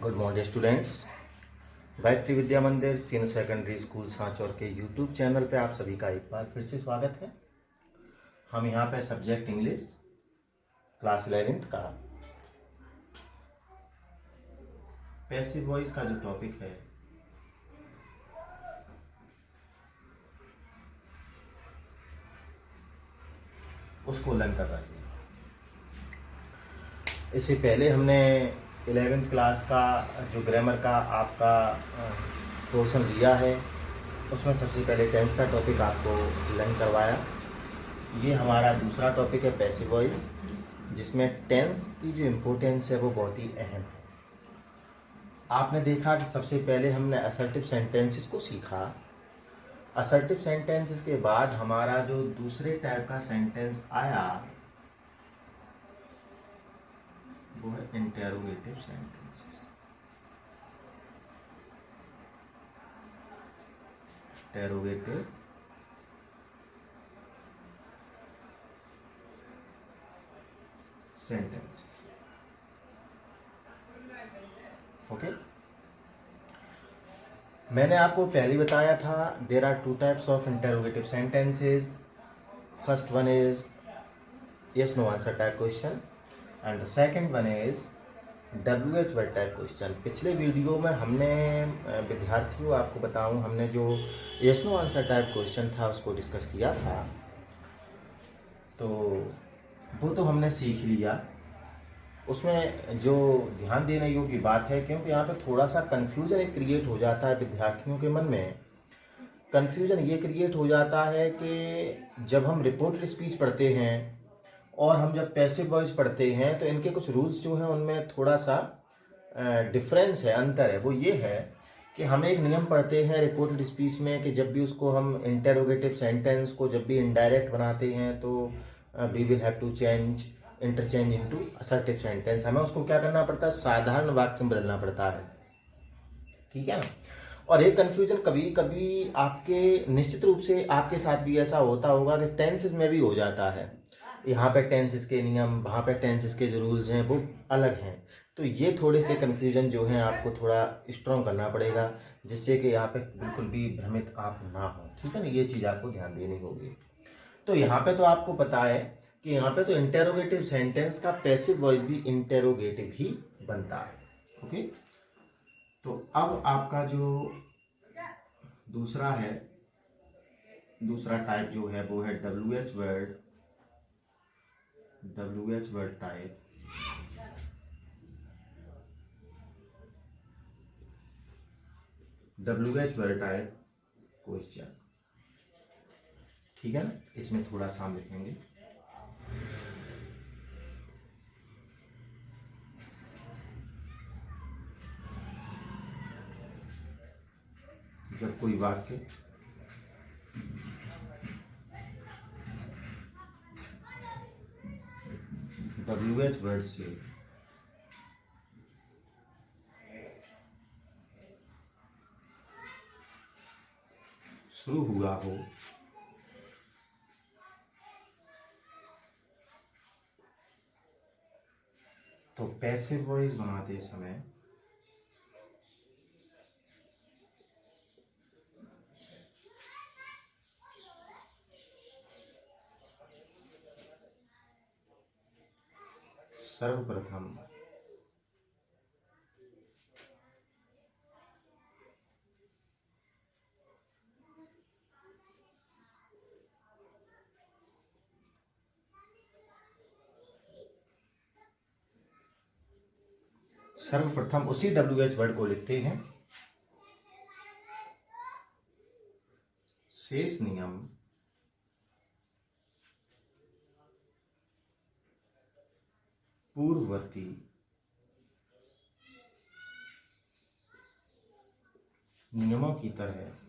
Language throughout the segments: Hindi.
Good morning students. Gayatri Vidya Mandir senior secondary school Sanchore के यूट्यूब चैनल पे आप सभी का एक बार फिर से स्वागत है। हम यहाँ पे सब्जेक्ट इंग्लिश क्लास 11th का पैसिव वॉइस का जो टॉपिक है उसको लर्न कर रहे हैं। इससे पहले हमने 11th क्लास का जो ग्रामर का आपका पोर्शन लिया है उसमें सबसे पहले टेंस का टॉपिक आपको लर्न करवाया। ये हमारा दूसरा टॉपिक है पैसिव वॉइस, जिसमें टेंस की जो इम्पोर्टेंस है वो बहुत ही अहम है। आपने देखा कि सबसे पहले हमने असर्टिव सेंटेंसेस को सीखा। असर्टिव सेंटेंसेस के बाद हमारा जो दूसरे टाइप का सेंटेंस आया वो है interrogative sentences. Interrogative sentences. Okay, मैंने आपको पहले ही बताया था there are two types of interrogative sentences. First one is yes no answer type question and the second one is WH word type question. पिछले वीडियो में हमने विद्यार्थियों आपको बताऊं, हमने जो yes no answer type question था उसको डिस्कस किया था, तो वो तो हमने सीख लिया। उसमें जो ध्यान देने योग्य बात है, क्योंकि यहाँ पे थोड़ा सा कन्फ्यूज़न एक क्रिएट हो जाता है विद्यार्थियों के मन में। कन्फ्यूज़न ये क्रिएट हो जाता है कि जब हम रिपोर्टेड स्पीच पढ़ते हैं और हम जब पैसिव वॉइस पढ़ते हैं तो इनके कुछ रूल्स जो हैं उनमें थोड़ा सा डिफरेंस है, अंतर है। वो ये है कि हम एक नियम पढ़ते हैं रिपोर्टेड स्पीच में कि जब भी उसको हम इंटेरोगेटिव सेंटेंस को जब भी इनडायरेक्ट बनाते हैं तो we will have to change interchange into assertive sentence. हमें उसको क्या करना पड़ता है, साधारण वाक्य में बदलना पड़ता है, ठीक है ना। और एक कंफ्यूजन कभी कभी आपके निश्चित रूप से आपके साथ भी ऐसा होता होगा कि टेंसेस में भी हो जाता है। यहाँ पे टेंसेस के नियम, वहाँ पे टेंसेस के जो रूल्स हैं वो अलग हैं। तो ये थोड़े से कंफ्यूजन जो है आपको थोड़ा स्ट्रॉन्ग करना पड़ेगा, जिससे कि यहाँ पे बिल्कुल भी भ्रमित आप ना हो, ठीक है ना। ये चीज़ आपको ध्यान देनी होगी। तो यहाँ पे तो आपको पता है कि यहाँ पे तो इंटेरोगेटिव सेंटेंस का पैसिव वॉइस भी इंटेरोगेटिव ही बनता है। ओके, तो अब आपका जो दूसरा टाइप जो है वो है WH word type. WH word type question, ठीक है ना। इसमें थोड़ा सा हम लिखेंगे जब कोई वाक्य WH वर्ड से शुरू हुआ हो तो पैसिव वॉइस बनाते समय सर्वप्रथम उसी WH वर्ड को लिखते हैं। शेष नियम पूर्ववर्ती नियमों की तरह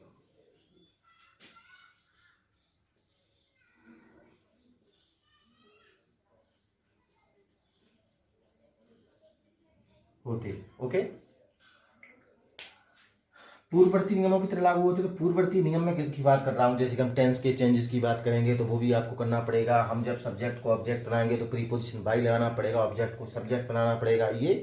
होते। ओके, पूर्ववर्ती नियमों की तरह लागू होते। तो पूर्ववर्ती नियम में किसकी बात कर रहा हूँ, जैसे कि हम टेंस के चेंजेस की बात करेंगे तो वो भी आपको करना पड़ेगा। हम जब सब्जेक्ट को ऑब्जेक्ट बनाएंगे तो प्रीपोजिशन बाई लगाना पड़ेगा, ऑब्जेक्ट को सब्जेक्ट बनाना पड़ेगा। ये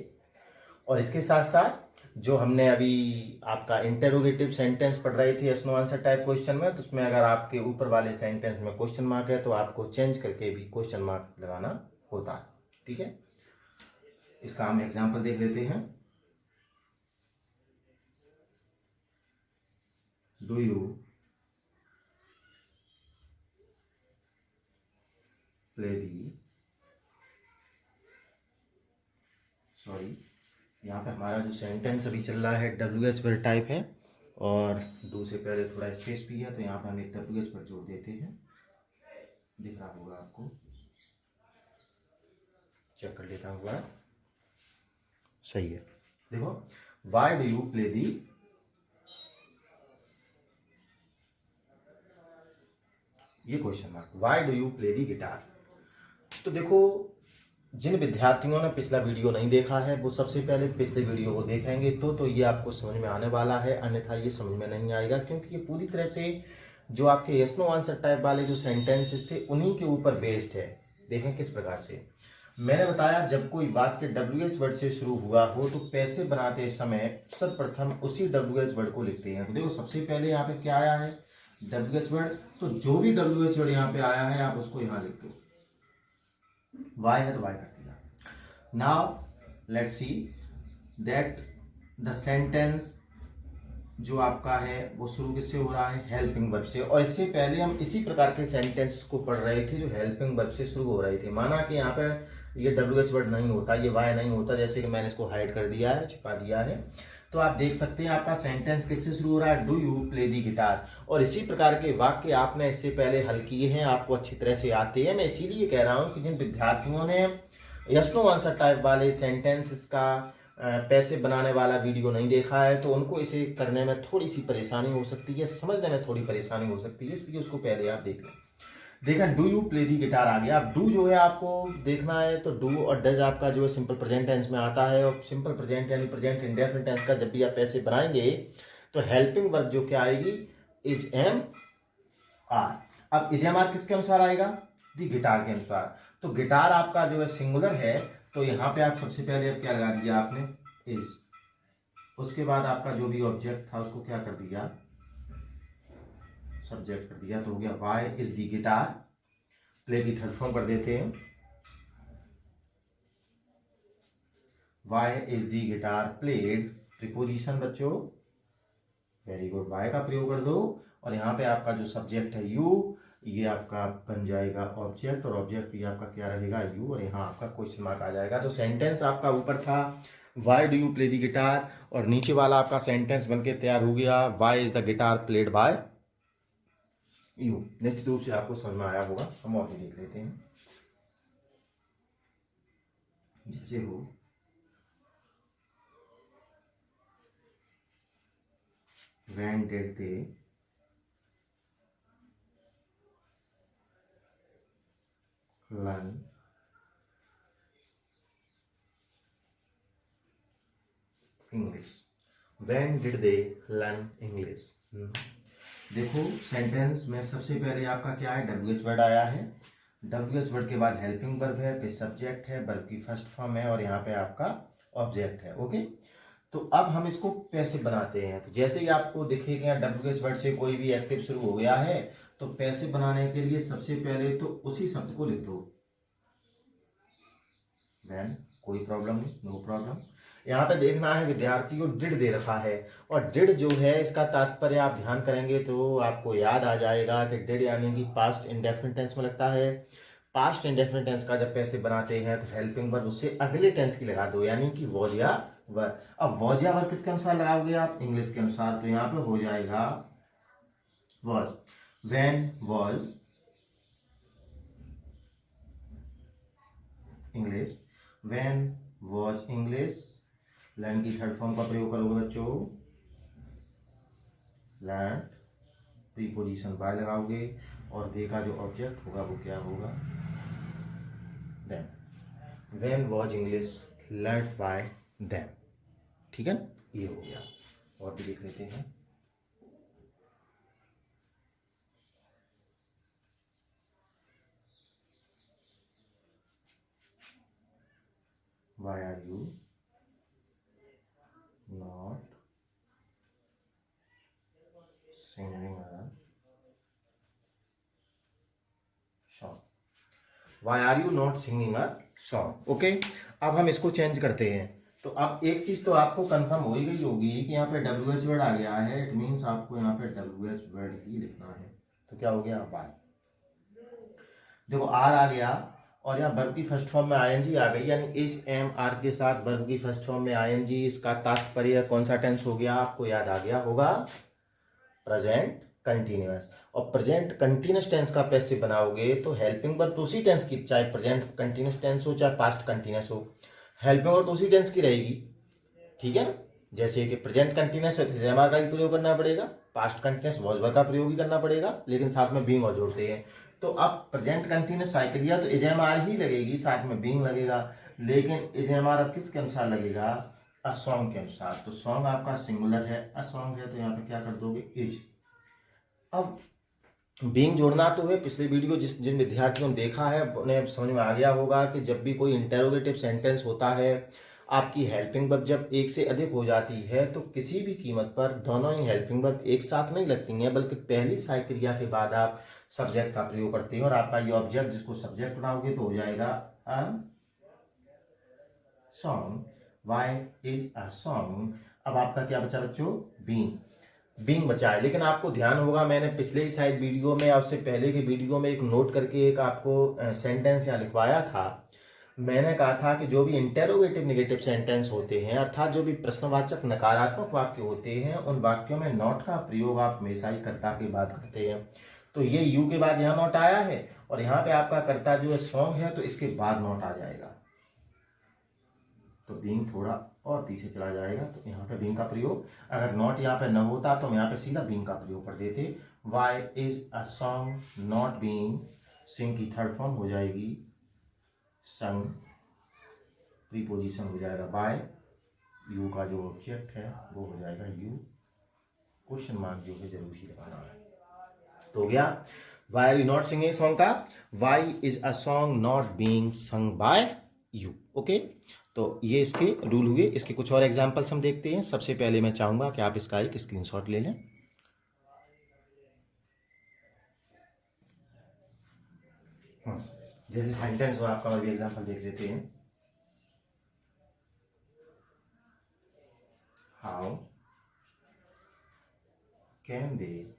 और इसके साथ साथ जो हमने अभी आपका इंटेरोगेटिव सेंटेंस पढ़ रहे थे yes no answer type question में, तो उसमें अगर आपके ऊपर वाले सेंटेंस में क्वेश्चन मार्क है तो आपको चेंज करके भी क्वेश्चन मार्क लगाना होता है। ठीक है, इसका हम एग्जाम्पल देख लेते हैं। Do you play the, sorry यहाँ पे हमारा जो सेंटेंस अभी चल रहा है WH वर्ड टाइप है और डू से पहले थोड़ा स्पेस भी है, तो यहाँ पे हम एक WH वर्ड जोड़ देते हैं। दिख रहा होगा आपको, चेक कर लेता हूँ, सही है। देखो, why do you play the, ये question mark, why do you play the guitar. तो देखो, जिन विद्यार्थियों ने पिछला वीडियो नहीं देखा है वो सबसे पहले पिछले वीडियो को देखेंगे तो ये आपको समझ में आने वाला है, अन्यथा ये समझ में नहीं आएगा, क्योंकि ये पूरी तरह से जो आपके यस नो आंसर टाइप वाले जो सेंटेंसेस थे उन्हीं के ऊपर बेस्ड है। देखें किस प्रकार से मैंने बताया, जब कोई वाक्य WH वर्ड से शुरू हुआ हो तो पैसे बनाते समय सर्वप्रथम उसी WH वर्ड को लिखते हैं। तो देखो, सबसे पहले यहाँ पे क्या आया है, WH वर्ड, तो जो भी WH वर्ड यहाँ पे आया है आप उसको यहाँ लिख दो। वाई है तो वाई कर दिया। Now let's see that the sentence जो आपका है वो शुरू किससे हो रहा है, हेल्पिंग वर्ब से। और इससे पहले हम इसी प्रकार के सेंटेंस को पढ़ रहे थे जो हेल्पिंग वर्ब से शुरू हो रहे थे। माना कि यहाँ पे ये WH वर्ड नहीं होता, ये वाई नहीं होता, जैसे कि मैंने इसको हाइड कर दिया है, छिपा दिया है, तो आप देख सकते हैं आपका सेंटेंस किससे शुरू हो रहा है, do you play the guitar. और इसी प्रकार के वाक्य आपने इससे पहले हल किए हैं, आपको अच्छी तरह से आते हैं। मैं इसीलिए कह रहा हूं कि जिन विद्यार्थियों ने यस नो आंसर टाइप वाले सेंटेंस का पैसे बनाने वाला वीडियो नहीं देखा है तो उनको इसे करने में थोड़ी सी परेशानी हो सकती है, समझने में थोड़ी परेशानी हो सकती है, इसलिए उसको पहले आप देख लें। देखा, do you play the guitar आ गया। अब डू जो है आपको देखना है, तो डू और डज आपका जो है सिंपल प्रेजेंट टेंस में आता है, और सिंपल प्रेजेंट यानी प्रेजेंट इंडेफिनिट टेंस का जब भी आप ऐसे बनाएंगे तो हेल्पिंग वर्ब जो क्या आएगी, इज एम आर। अब इज एम आर किसके अनुसार आएगा, दी गिटार के अनुसार। तो गिटार आपका जो है सिंगुलर है, तो यहां पे आप सबसे पहले अब क्या लगा दिया आपने, इज। उसके बाद आपका जो भी ऑब्जेक्ट था उसको क्या कर दिया, सब्जेक्ट कर दिया, तो हो गया why is the guitar. Play की थर्ड फॉर्म कर देते हैं, why is the guitar played, preposition बच्चों, वेरी गुड, वाई का प्रयोग कर दो। और यहाँ पे आपका जो सब्जेक्ट है यू, ये आपका बन जाएगा ऑब्जेक्ट, और ऑब्जेक्ट भी आपका क्या रहेगा, यू, और यहाँ आपका क्वेश्चन मार्क आ जाएगा। तो सेंटेंस आपका ऊपर था why do you play the guitar, और नीचे वाला आपका सेंटेंस बनके तैयार हो गया, why is the guitar played by you. निश्चित रूप से आपको समझ में आया होगा। हम और भी देख लेते हैं, जैसे हो when did they learn English, when did they learn English। देखो, सेंटेंस में सबसे पहले आपका क्या है, WH वर्ड आया है, WH वर्ड के बाद हेल्पिंग वर्ब है, फिर सब्जेक्ट है, वर्ब की फर्स्ट फॉर्म है, और यहाँ पे आपका ऑब्जेक्ट है। ओके, तो अब हम इसको पैसे बनाते हैं। तो जैसे ही आपको दिखेगा WH वर्ड से कोई भी एक्टिव शुरू हो गया है, तो पैसे बनाने के लिए सबसे पहले तो उसी शब्द को लिख दो, वैन, कोई प्रॉब्लम नहीं, नो प्रॉब्लम। यहाँ पे देखना है विद्यार्थियों, डिड दे रखा है, और डिड जो है इसका तात्पर्य आप ध्यान करेंगे तो आपको याद आ जाएगा कि डिड यानी कि पास्ट इंडेफिनिट टेंस में लगता है। पास्ट इंडेफिनिट टेंस का जब पैसे बनाते हैं तो हेल्पिंग वर्ब उससे अगले टेंस की लगा दो, यानी कि वॉज या वर। अब वॉज या वर किसके अनुसार लगाओगे आप, इंग्लिश के अनुसार, तो यहाँ पे हो जाएगा was. When was English, when was English, learn की थर्ड फॉर्म का प्रयोग करोगे बच्चों, लर्न, प्रीपोजिशन बाय लगाओगे, और दे का जो ऑब्जेक्ट होगा वो क्या होगा, them. When was English learn by them. ठीक है, ये हो गया। और भी देख लेते हैं, why are you not singing a song. Why are you not singing a song? Okay, अब हम इसको चेंज करते हैं. तो अब एक चीज तो आपको कंफर्म हो ही गई होगी कि यहाँ पे WH वर्ड आ गया है. इट मीन्स आपको यहाँ पे WH वर्ड ही लिखना है. तो क्या हो गया, वाई. देखो आर आ गया और यहाँ वर्ब की फर्स्ट फॉर्म में आईएनजी आ गई, यानी इज एम आर के साथ वर्ब की फर्स्ट फॉर्म में आईएनजी. इसका तात्पर्य कौन सा टेंस हो गया, आपको याद आ गया होगा, प्रेजेंट कंटिन्यूअस. और प्रेजेंट कंटिन्यूअस टेंस का पैसिव बनाओगे तो हेल्पिंग वर्ब तो उसी टेंस की, चाहे प्रेजेंट कंटिन्यूअस टेंस हो चाहे पास्ट कंटिन्यूअस हो, हेल्पिंग वर्ब तो उसी टेंस की रहेगी. ठीक है ना, जैसे कि प्रेजेंट कंटिन्यूअस एमआर का ही प्रयोग करना पड़ेगा, पास्ट कंटिन्यूअस वॉज वर्ब का प्रयोग ही करना पड़ेगा, लेकिन साथ में बीइंग और जोड़ते हैं. तो अब प्रेजेंट कंटिन्यूअस साइकिलिया तो इजेएमआर ही लगेगी, साथ में बीइंग लगेगा, लेकिन इजेएमआर अब किसके अनुसार लगेगा, अ सॉन्ग के अनुसार. तो सॉन्ग आपका सिंगुलर है, अ सॉन्ग है, तो यहाँ पे क्या कर दोगे, इज. अब बीइंग जोड़ना तो है, पिछले वीडियो जिन विद्यार्थियों ने देखा है उन्हें समझ में आ गया होगा कि जब भी कोई इंटेरोगेटिव सेंटेंस होता है, आपकी हेल्पिंग वर्ब जब एक से अधिक हो जाती है तो किसी भी कीमत पर दोनों ही हेल्पिंग वर्ब एक साथ नहीं लगती हैं, बल्कि पहली सहायक क्रिया के बाद आप सब्जेक्ट का प्रयोग करते हैं और आपका ये ऑब्जेक्ट जिसको सब्जेक्ट बनाओगे तो हो जाएगा a song. Why is a song. अब आपका क्या बचा बच्चों, बीइंग बचा है. लेकिन आपको ध्यान होगा, मैंने पिछले ही शायद वीडियो में या उससे पहले के वीडियो में एक नोट करके एक आपको सेंटेंस यहाँ लिखवाया था. मैंने कहा था कि जो भी इंटेरोगेटिव नेगेटिव सेंटेंस होते हैं, अर्थात जो भी प्रश्नवाचक नकारात्मक वाक्य होते हैं, उन वाक्यों में नॉट का प्रयोग आप हमेशा ही कर्ता के बाद करते हैं. तो ये यू के बाद यहाँ नॉट आया है और यहाँ पे आपका कर्ता जो है सॉन्ग है, तो इसके बाद नॉट आ जाएगा, तो बीइंग थोड़ा और पीछे चला जाएगा. तो यहाँ पे बीइंग का प्रयोग, अगर नॉट यहाँ पे न होता तो हम यहाँ पे सीधा बीइंग का प्रयोग कर देते. Why is a song not being, sing की थर्ड फॉर्म हो जाएगी संग, प्रीपोजिशन हो जाएगा बाय, यू का जो ऑब्जेक्ट है वो हो जाएगा यू, क्वेश्चन मार्क जो है जरूर ही लगाना है. तो हो गया why are you not singing song का, why is a song not being sung by you. Okay, तो ये इसके रूल हुए. इसके कुछ और एग्जांपल्स हम देखते हैं. सबसे पहले मैं चाहूंगा कि आप इसका एक स्क्रीनशॉट ले लें. जैसे सेंटेंस हो आपका, और भी एग्जांपल देख लेते हैं. How can they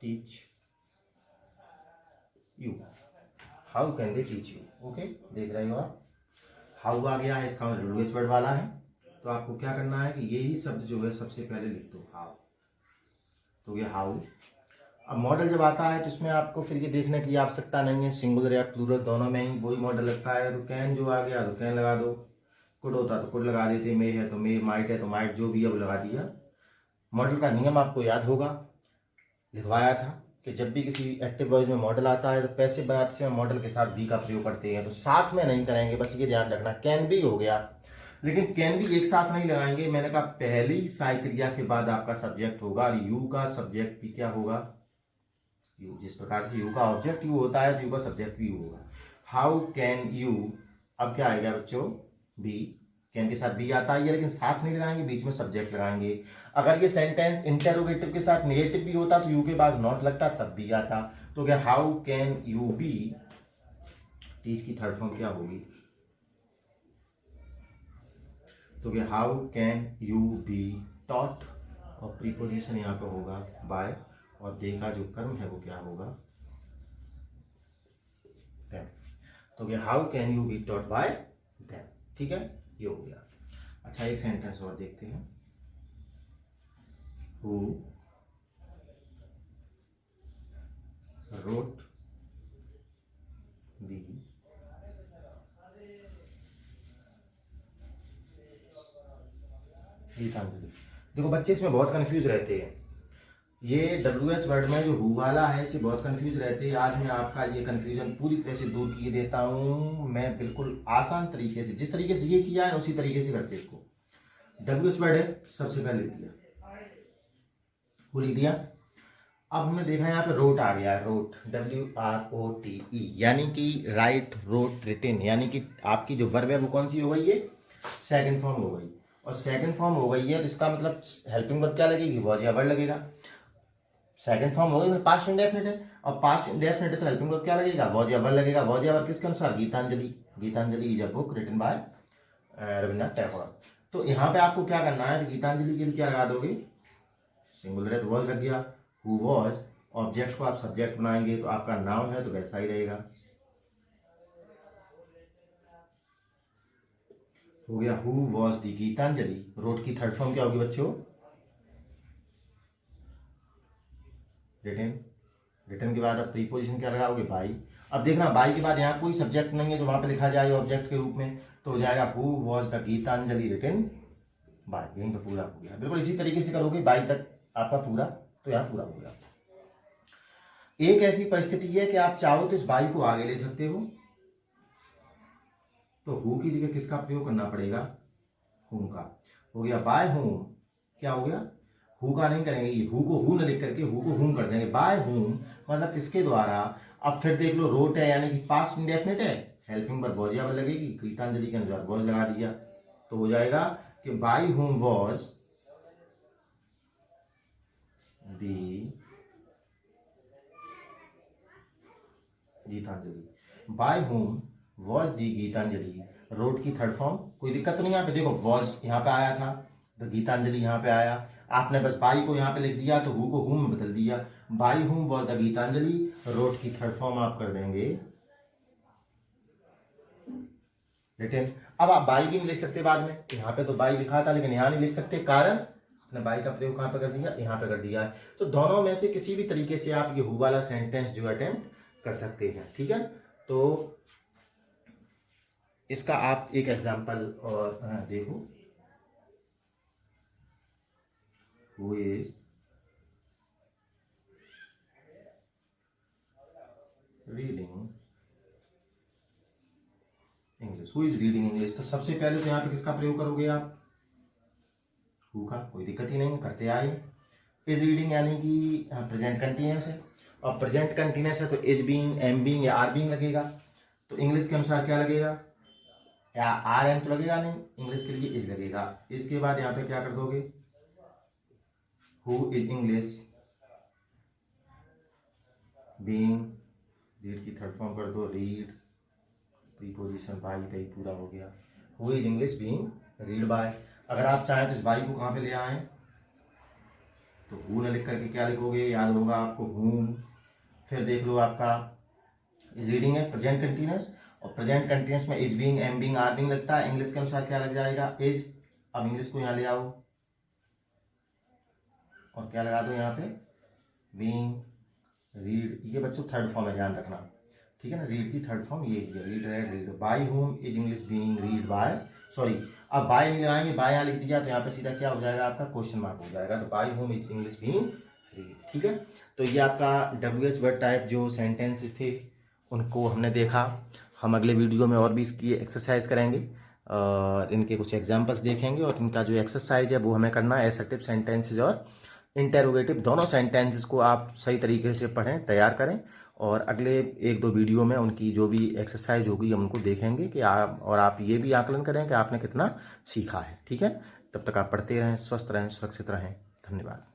teach you, how can they teach you. Okay, देख रहे हो आप, हाउ आ गया है, इसका मतलब वर्ड वाला है. तो आपको क्या करना है कि यही शब्द जो है सबसे पहले लिख दो, हाउ. तो ये हाउ. अब मॉडल जब आता है तो इसमें आपको फिर ये देखने की आवश्यकता नहीं है, सिंगुलर या प्लूरल दोनों में ही वही मॉडल लगता है. तो कैन जो आ गया तो कैन लगा दो, कुड होता तो कुड लगा देते, मे है तो मे, माइट है तो माइट, जो भी अब लगा दिया. मॉडल का नियम आपको याद होगा, लिखवाया था कि जब भी किसी एक्टिव वॉइस में मॉडल आता है तो पैसिव बनाते समय मॉडल के साथ बी का प्रयोग करते हैं. तो साथ में नहीं करेंगे, बस ये ध्यान रखना. कैन भी हो गया, लेकिन कैन भी एक साथ नहीं लगाएंगे. मैंने कहा पहली सहायक क्रिया के बाद आपका सब्जेक्ट होगा और यू का सब्जेक्ट भी क्या होगा, यू. जिस प्रकार से यू का ऑब्जेक्ट यू होता है तो यू का सब्जेक्ट भी होगा. हाउ कैन यू, अब क्या आएगा बच्चों, बी. कैन के साथ बी आता है, लेकिन साथ नहीं लगाएंगे, बीच में सब्जेक्ट लगाएंगे. अगर ये सेंटेंस इंटेरोगेटिव के साथ नेगेटिव भी होता तो यू के बाद नॉट लगता, तब भी आता. तो क्या how can you be, teach की थर्ड फॉर्म क्या होगी, तो क्या how can you be taught, और प्रीपोजिशन यहाँ पे होगा बाय, और दे का जो कर्म है वो क्या होगा, देम. तो क्या how can you be taught by them. ठीक है, ये हो गया. अच्छा, एक सेंटेंस और देखते हैं. हु रोट दी गीतांजलि. देखो बच्चे इसमें बहुत कंफ्यूज रहते हैं. ये WH वर्ड में जो हु वाला है इसे बहुत कंफ्यूज रहते हैं. आज मैं आपका ये कंफ्यूजन पूरी तरह से दूर किए देता हूं. मैं बिल्कुल आसान तरीके से, जिस तरीके से ये किया है उसी तरीके से करते इसको. WH वर्ड है, सबसे पहले लिख दिया, हु लिख दिया. अब हमने देखा यहाँ पे रोट आ गया, रोट WROTE, यानी कि राइट, रोट, रिटेन, यानी कि आपकी जो वर्ब है वो कौन सी हो गई है, सेकंड फॉर्म हो गई। और सेकंड फॉर्म हो गई है तो इसका मतलब हेल्पिंग वर्ब क्या लगेगी, वॉज या वर लगेगा। सेकंड फॉर्म हो गई मतलब पास्ट इंडेफिनिट है, और पास्ट इंडेफिनिट है तो हेल्पिंग वर्ब क्या लगेगा, वॉज या वर लगेगा। वॉज या वर किसके अनुसार, Gitanjali. Gitanjali is a book written by Rabindranath Tagore. तो यहाँ पे आपको क्या करना है, तो गीतांजलि के लिए क्या लगा दोगे, सिंगुलर है तो वॉज लग गया। हु वॉज, ऑब्जेक्ट को आप सब्जेक्ट बनाएंगे तो आपका नाउन है तो वैसा ही रहेगा। हो गया who was the Gitanjali. Wrote की थर्ड फॉर्म क्या होगी बच्चों, रिटन। रिटन के बाद अब प्रीपोजिशन क्या लगाओगे, बाई। अब देखना बाई के बाद यहाँ कोई सब्जेक्ट नहीं है जो वहां पे लिखा जाए ऑब्जेक्ट के रूप में, तो हो जाएगा who was the Gitanjali written by. यहीं तो पूरा हो गया। बिल्कुल इसी तरीके से करोगे बाई तक आपका पूरा, तो यहाँ पूरा हो गया। एक ऐसी परिस्थिति है कि आप चाहो तो इस बाई को आगे ले सकते हो, तो हु की जगह किसका प्रयोग करना पड़ेगा, हुम का। हो गया बाय हुम, क्या हो गया, हु का नहीं करेंगे, ये हु को हु न लिख करके हु को हुम कर देंगे। बाय हुम मतलब किसके द्वारा। अब फिर देख लो रोट है यानी कि पास्ट इंडेफिनिट है, हेल्पिंग पर वॉज या वर लगेगी, गीतांजलि के अनुसार वॉज लगा दिया, तो हो जाएगा कि by whom was the Gitanjali. By whom was the Gitanjali, wrote की थर्ड फॉर्म। कोई दिक्कत तो नहीं यहाँ पे, देखो वॉज यहाँ पे आया था तो गीतांजलि यहाँ पे आया, आपने बस बाई को यहाँ पे लिख दिया तो हु को हुम में बदल दिया। By whom was the Gitanjali, wrote की थर्ड फॉर्म आप कर देंगे रिटन। अब आप बाई भी नहीं लिख सकते बाद में, यहाँ पे तो बाई लिखा था लेकिन यहाँ नहीं लिख सकते, कारण आपने बाई का प्रयोग कहाँ पे कर दिया, यहाँ पे कर दिया है। तो दोनों में से किसी भी तरीके से आप ये हु वाला सेंटेंस जो अटेम्प्ट कर सकते हैं, ठीक है। तो इसका आप एक एग्जांपल और देखो, who is reading English, who is reading English. तो सबसे पहले तो यहाँ पे किसका प्रयोग करोगे आप, हु का, कोई दिक्कत ही नहीं, करते आए। इज रीडिंग यानी कि प्रेजेंट कंटिन्यूस है, और प्रेजेंट कंटिन्यूस है तो इज बीइंग, एम बीइंग या आर बीइंग लगेगा। तो इंग्लिश के अनुसार क्या लगेगा, या आर एम तो लगेगा नहीं, इंग्लिश के लिए इज लगेगा। इसके बाद यहाँ पे क्या कर दोगे, who is English being, read की थर्ड फॉर्म कर दो, रीड, प्रीपोजिशन बाय का ही पूरा हो गया। Who is English being read bye. अगर आप चाहें तो इस बाई को कहाँ पे ले आए, तो हु न लिख करके क्या लिखोगे, याद होगा आपको हूम। फिर देख लो आपका इज रीडिंग है प्रेजेंट कंटिन्यूस, और प्रेजेंट कंटिन्यूस में is being, am being, are being लगता है, इंग्लिश के अनुसार क्या लग जाएगा, इज। अब इंग्लिश को यहाँ ले आओ और क्या लगा दो यहाँ पे, बीइंग, रीड। ये बच्चों थर्ड फॉर्म है, ध्यान रखना, ठीक है ना। रीड की थर्ड फॉर्म ये है, read, read, read. By whom is English being read by, sorry अब बाय नहीं लगाएंगे, बाय यहाँ लिख दिया तो यहाँ पे सीधा क्या हो जाएगा, आपका क्वेश्चन मार्क हो जाएगा। तो by whom is English being read, ठीक है। तो ये आपका WH वर्ड टाइप जो सेंटेंसेस थे उनको हमने देखा। हम अगले वीडियो में और भी इसकी एक्सरसाइज करेंगे और इनके कुछ एग्जाम्पल्स देखेंगे, और इनका जो एक्सरसाइज है वो हमें करना है एसर्टिव सेंटेंसेज और इंटेरोगेटिव, दोनों सेंटेंसेस को आप सही तरीके से पढ़ें, तैयार करें, और अगले 1-2 वीडियो में उनकी जो भी एक्सरसाइज होगी हम उनको देखेंगे कि आप ये भी आकलन करें कि आपने कितना सीखा है, ठीक है। तब तक आप पढ़ते रहें, स्वस्थ रहें, सुरक्षित रहें। धन्यवाद।